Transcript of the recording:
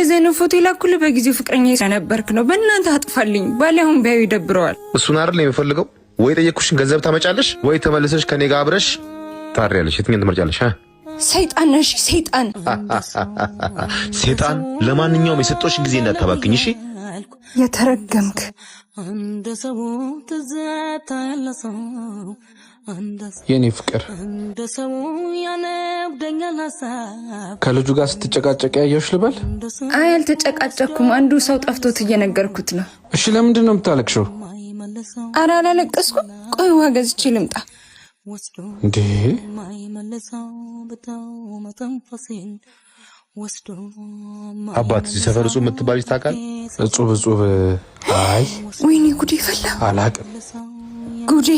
እንደዚህ አይነት ፎቶ ይላኩልህ በጊዜው ፍቅረኛ ስለነበርክ ነው። በእናትህ አጥፋልኝ። ባሊያውን ቢያዩ ይደብረዋል። እሱን አይደል የሚፈልገው? ወይ ጠየቅኩሽን ገንዘብ ታመጫለሽ ወይ ተመልሰሽ ከኔ ጋር አብረሽ ታሪያለሽ። የትኛውን ትመርጫለሽ? ሰይጣን ነሽ ሰይጣን። ሰይጣን። ለማንኛውም የሰጠሽ ጊዜ እንዳታባክኝ እሺ? የተረገምክ የኔ ፍቅር ከልጁ ጋር ስትጨቃጨቅ ያየሽ ልበል? አይ አልተጨቃጨኩም። አንዱ ሰው ጠፍቶት እየነገርኩት ነው። እሺ ለምንድን ነው የምታለቅሽው? ኧረ አላለቀስኩም። ቆይ ውሃ ገዝቼ ልምጣ። እንዴ አባት እዚህ ሰፈር እጹብ የምትባል ታውቃል? እጹብ አይ ወይኔ ጉዴ ፈላ። አላቅም ጉዴ